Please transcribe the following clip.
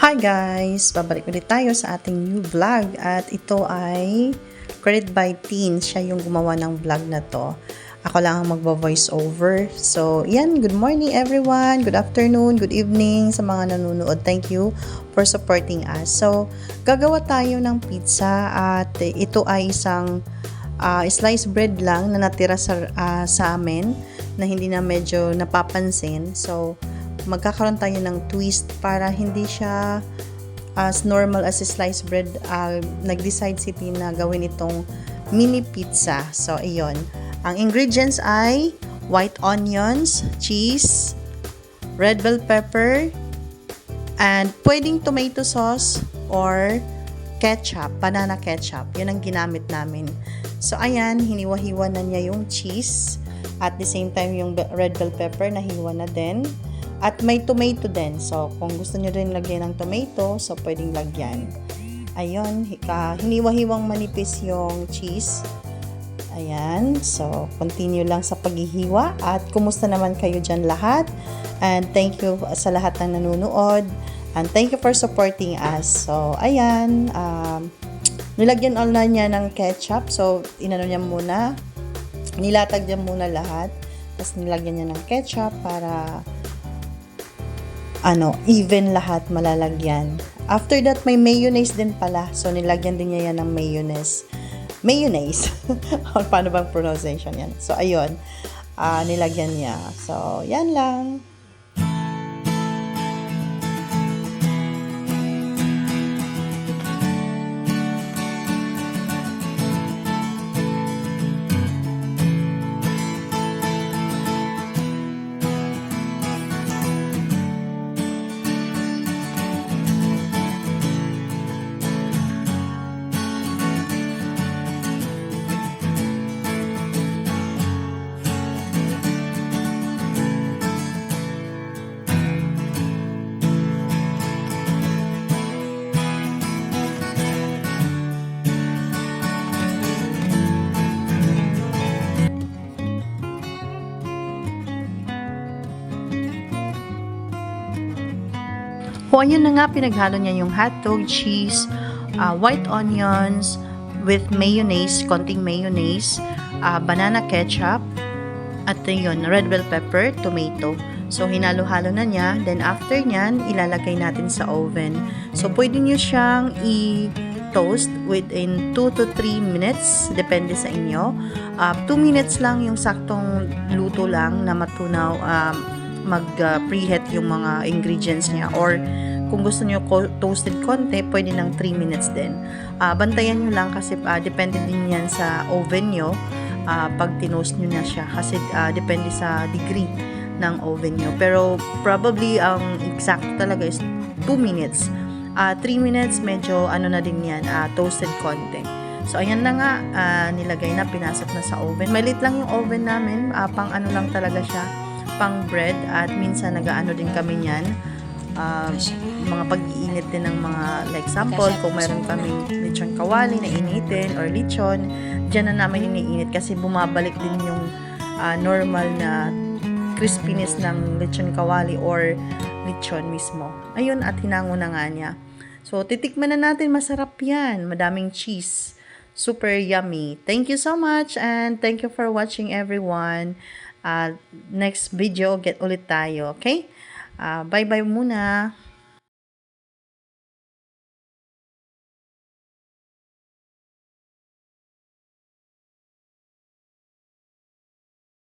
Hi guys! Babalik ulit tayo sa ating new vlog at ito ay Created by Teen. Siya yung gumawa ng vlog na to. Ako lang ang magvo-voice over. So, yan. Good morning everyone. Good afternoon. Good evening sa mga nanonood. Thank you for supporting us. So, gagawa tayo ng pizza at ito ay isang sliced bread lang na natira sa amin na hindi na medyo napapansin. So, magkakaroon tayo ng twist para hindi siya as normal as a sliced bread. Nag-decide si Tina na gawin itong mini pizza. So, ayun. Ang ingredients ay white onions, cheese, red bell pepper, and pwedeng tomato sauce or ketchup, banana ketchup. Yun ang ginamit namin. So, ayan, hiniwa-hiwa na niya yung cheese. At the same time, yung red bell pepper, nahiwa na din. At may tomato din. So, kung gusto nyo rin lagyan ng tomato, so pwedeng lagyan. Ayun, hiniwa-hiwang manipis yung cheese. Ayan, so continue lang sa paghihiwa. At kumusta naman kayo dyan lahat? And thank you sa lahat ng nanonood. And thank you for supporting us. So, ayan, nilagyan all na niya ng ketchup. So, inano niya muna. Nilatag niya muna lahat. Tapos nilagyan niya ng ketchup para even lahat malalagyan. After that, may mayonnaise din pala. So, nilagyan din niya yan ng mayonnaise. Mayonnaise. Paano bang pronunciation yan? So, ayun. Nilagyan niya. So, yan lang. O, ayun na nga, pinaghalo niya yung hotdog, cheese, white onions with mayonnaise, konting mayonnaise, banana ketchup, at yun, red bell pepper, tomato. So, hinalo-halo na niya. Then, after nyan, ilalagay natin sa oven. So, pwede nyo siyang i-toast within 2 to 3 minutes. Depende sa inyo. 2 minutes lang yung saktong luto lang na matunaw, mag-preheat yung mga ingredients niya, or kung gusto niyo toasted konti, pwede ng 3 minutes din. Bantayan nyo lang kasi depende din yan sa oven nyo pag tinost nyo na siya, kasi depende sa degree ng oven nyo. Pero probably ang exact talaga is 2 minutes. 3 minutes medyo na din yan, toasted konti. So, ayan na nga, nilagay na, pinasok na sa oven. Maliit lang yung oven namin, pang lang talaga siya, pang bread, at minsan nag-aano din kami niyan, mga pag-iinit din ng mga, like sample, kung meron kaming lechon kawali na initin or lechon, dyan na namin iniinit kasi bumabalik din yung normal na crispiness ng lechon kawali or lechon mismo. Ayun, at hinango na nga niya. So, titikman na natin, masarap yan, madaming cheese, super yummy. Thank you so much, and thank you for watching everyone. Next video, get ulit tayo, okay? Bye-bye muna.